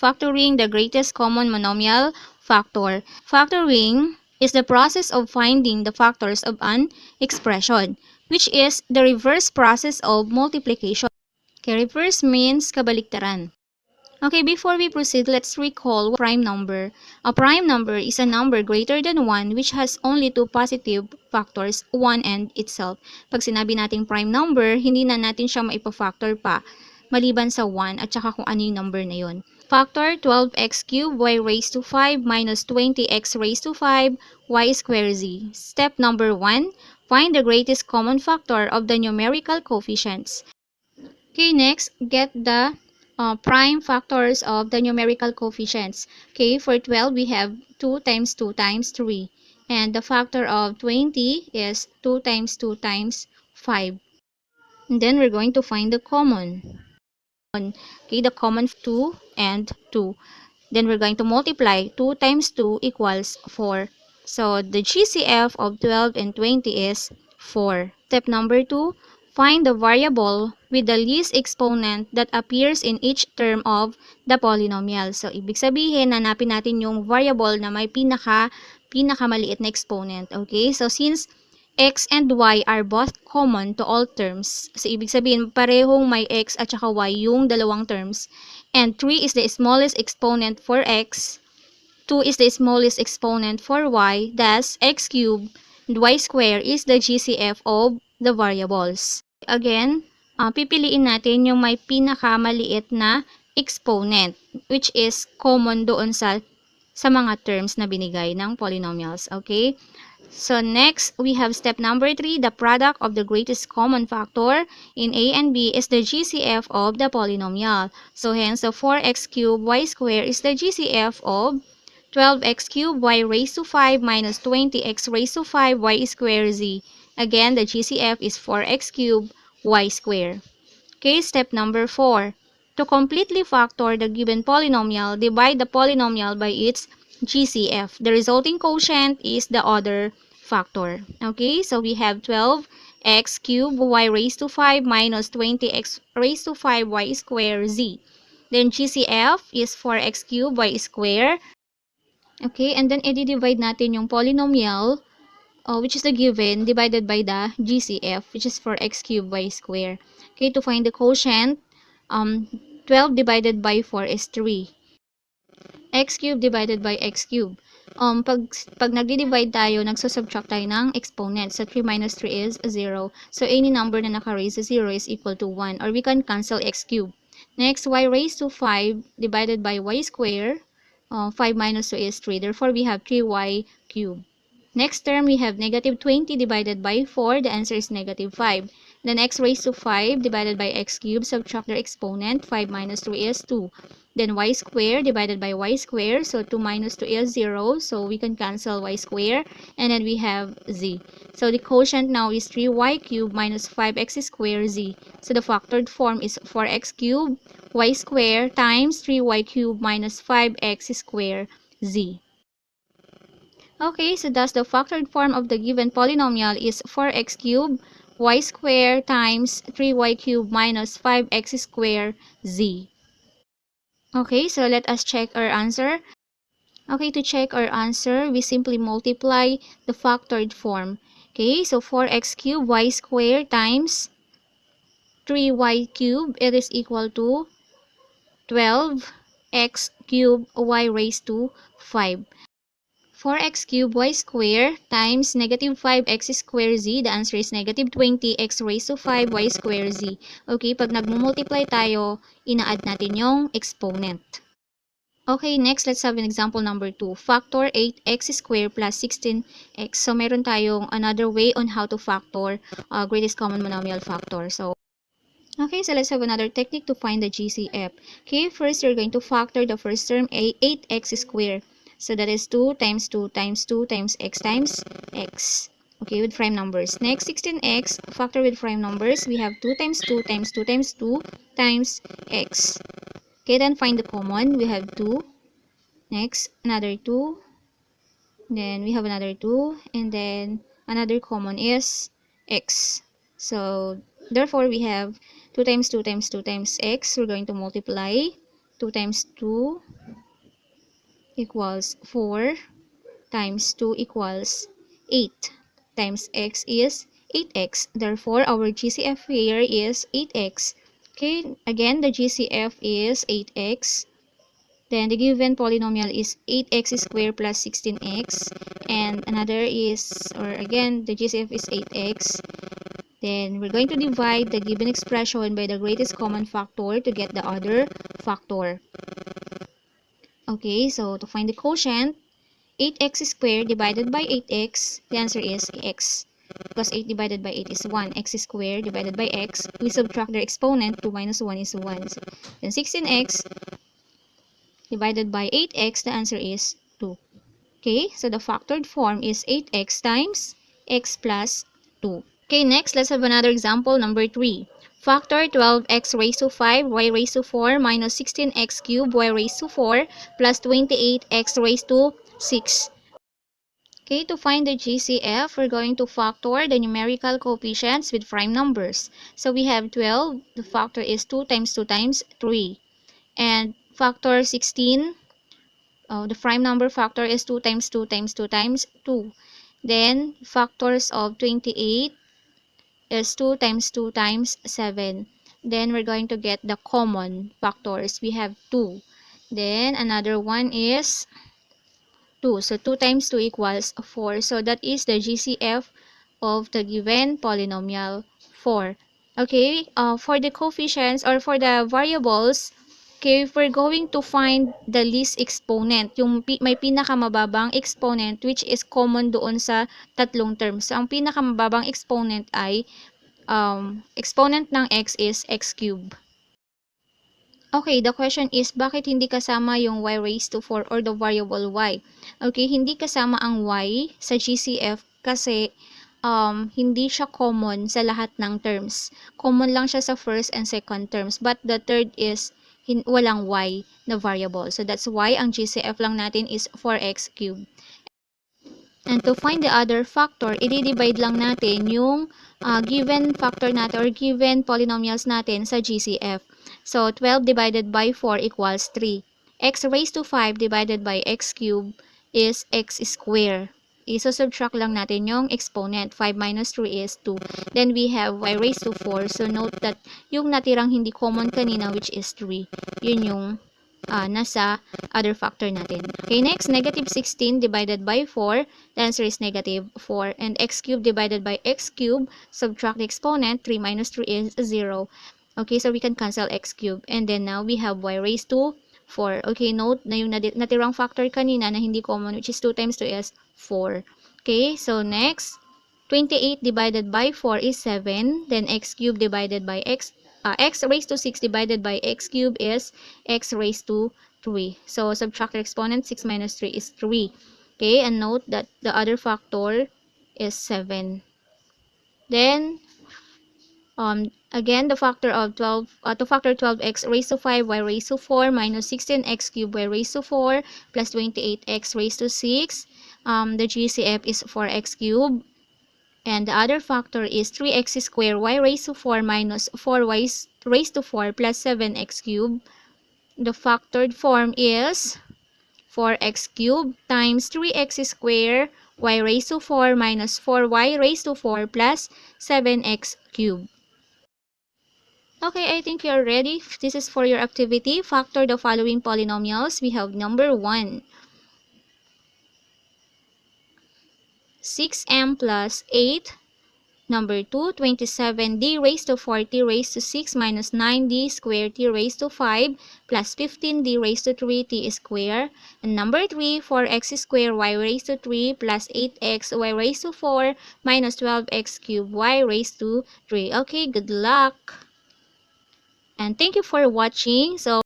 Factoring the greatest common monomial factor. Factoring is the process of finding the factors of an expression, which is the reverse process of multiplication. Okay, reverse means kabaliktaran. Okay, before we proceed, let's recall what prime number. A prime number is a number greater than 1 which has only two positive factors, 1 and itself. Pag sinabi nating prime number, hindi na natin siya maipafactor pa, maliban sa 1 at saka kung ano yung number na yun. Factor 12x cubed y raised to 5 minus 20x raised to 5 y squared z. Step number 1, find the greatest common factor of the numerical coefficients. Okay, next, get the prime factors of the numerical coefficients. Okay, for 12, we have 2 times 2 times 3. And the factor of 20 is 2 times 2 times 5. And then we're going to find the common. Okay, the common 2 and 2. Then we're going to multiply 2 times 2 equals 4. So the GCF of 12 and 20 is 4. Step number 2, find the variable with the least exponent that appears in each term of the polynomial. So ibig sabihin, hanapin natin yung variable na may pinakamaliit na exponent. Okay? So since x and y are both common to all terms, so ibig sabihin, parehong may x at saka y yung dalawang terms. And 3 is the smallest exponent for x, 2 is the smallest exponent for y, thus x cubed and y squared is the GCF of the variables. Again, pipiliin natin yung may pinakamaliit na exponent, which is common doon sa mga terms na binigay ng polynomials. Okay? So next, we have step number 3, the product of the greatest common factor in A and B is the GCF of the polynomial. So hence, the 4x cubed y squared is the GCF of 12x cubed y raised to 5 minus 20x raised to 5 y squared z. Again, the GCF is 4x cubed y squared. Okay, step number 4. To completely factor the given polynomial, divide the polynomial by its GCF. The resulting quotient is the other factor. Okay, so we have 12x cubed y raised to 5 minus 20x raised to 5 y squared z. Then GCF is 4x cubed y squared. Okay, and then i-divide natin yung polynomial, which is the given, divided by the GCF, which is 4x cubed y squared. Okay, to find the quotient, 12 divided by 4 is 3. X cubed divided by x cubed. Pag nagdi-divide tayo, nagsusubtract tayo ng exponent. So 3 minus 3 is 0. So any number na naka-raise to 0 is equal to 1. Or we can cancel x cubed. Next, y raised to 5 divided by y squared. 5 minus 2 is 3. Therefore, we have 3y cubed. Next term, we have negative 20 divided by 4. The answer is negative 5. Then x raised to 5 divided by x cubed. Subtract their exponent. 5 minus 3 is 2. Then y squared divided by y squared. So 2 minus 2 is 0. So we can cancel y squared. And then we have z. So the quotient now is 3y cubed minus 5x squared z. So the factored form is 4x cubed y squared times 3y cubed minus 5x squared z. Okay, so thus the factored form of the given polynomial is 4x cubed y squared times 3y cubed minus 5x squared z. Okay, so let us check our answer. Okay, to check our answer, we simply multiply the factored form. Okay, so 4x cubed y squared times 3y cubed, it is equal to 12x cubed y raised to 5. 4x cubed y squared times negative 5x squared z. The answer is negative 20x raised to 5 y squared z. Okay, pag nagmumultiply tayo, ina-add natin yung exponent. Okay, next, let's have an example number 2. Factor 8x squared plus 16x. So, meron tayong another way on how to factor greatest common monomial factor. So, okay, so let's have another technique to find the GCF. Okay, first, you're going to factor the first term, 8x squared. So that is 2 times 2 times 2 times x. Okay, with prime numbers. Next, 16x, factor with prime numbers. We have 2 times 2 times 2 times 2 times x. Okay, then find the common. We have 2. Next, another 2. Then we have another 2. And then another common is x. So, therefore, we have 2 times 2 times 2 times x. We're going to multiply. 2 times 2 equals 4 times 2 equals 8 times x is 8x. Therefore, our GCF here is 8x. Okay, again, the GCF is 8x. Then the given polynomial is 8x squared plus 16x. And another is, or again, the GCF is 8x. Then we're going to divide the given expression by the greatest common factor to get the other factor. Okay, so to find the quotient, 8x squared divided by 8x, the answer is x. Because 8 divided by 8 is 1. X squared divided by x, we subtract their exponent, 2 minus 1 is 1. So, then 16x divided by 8x, the answer is 2. Okay, so the factored form is 8x times x plus 2. Okay, next, let's have another example, number 3. Factor 12x raised to 5, y raised to 4, minus 16x cubed, y raised to 4, plus 28x raised to 6. Okay, to find the GCF, we're going to factor the numerical coefficients with prime numbers. So we have 12, the factor is 2 times 2 times 3. And factor 16, the prime number factor is 2 times 2 times 2 times 2. Then factors of 28 is 2 times 2 times 7. Then we're going to get the common factors. We have 2. Then another one is 2. So 2 times 2 equals 4. So that is the GCF of the given polynomial 4. Okay, for the coefficients or for the variables, okay, if we're going to find the least exponent, yung may pinakamababang exponent which is common doon sa tatlong terms. So, ang pinakamababang exponent ay exponent ng x is x cubed. Okay, the question is, bakit hindi kasama yung y raised to 4 or the variable y? Okay, hindi kasama ang y sa GCF kasi hindi siya common sa lahat ng terms. Common lang siya sa first and second terms. But the third is walang y na variable. So that's why ang GCF lang natin is 4x cubed. And to find the other factor, i-divide lang natin yung given factor natin or given polynomials natin sa GCF. So, 12 divided by 4 equals 3. X raised to 5 divided by x cubed is x squared. Iso-subtract lang natin yung exponent. 5 minus 3 is 2. Then we have y raised to 4. So, note that yung natirang hindi common kanina, which is 3. Yun yung nasa other factor natin. Okay, next, negative 16 divided by 4. The answer is negative 4. And x cubed divided by x cubed, subtract the exponent. 3 minus 3 is 0. Okay, so we can cancel x cubed. And then now we have y raised to 4. Okay, note na yung natirang factor kanina na hindi common, which is 2 times 2 is 4. Okay, so next, 28 divided by 4 is 7. Then x cubed divided by x raised to 6 divided by x cubed is x raised to 3. So, subtract the exponent. 6 minus 3 is 3. Okay, and note that the other factor is 7. Then, again, the factor of 12, to factor 12x raised to 5, y raised to 4, minus 16x cubed, y raised to 4, plus 28x raised to 6. The GCF is 4x cubed. And the other factor is 3x squared, y raised to 4 minus 4y raised to 4 plus 7x cubed. The factored form is 4x cubed times 3x squared, y raised to 4 minus 4y raised to 4 plus 7x cubed. Okay, I think you're ready. This is for your activity. Factor the following polynomials. We have number 1. 6m plus 8. Number 2, 27d raised to 4t raised to 6 minus 9d squared t raised to 5 plus 15d raised to 3t squared. And number 3, 4x squared y raised to 3 plus 8x y raised to 4 minus 12x cubed y raised to 3. Okay, good luck. And thank you for watching. So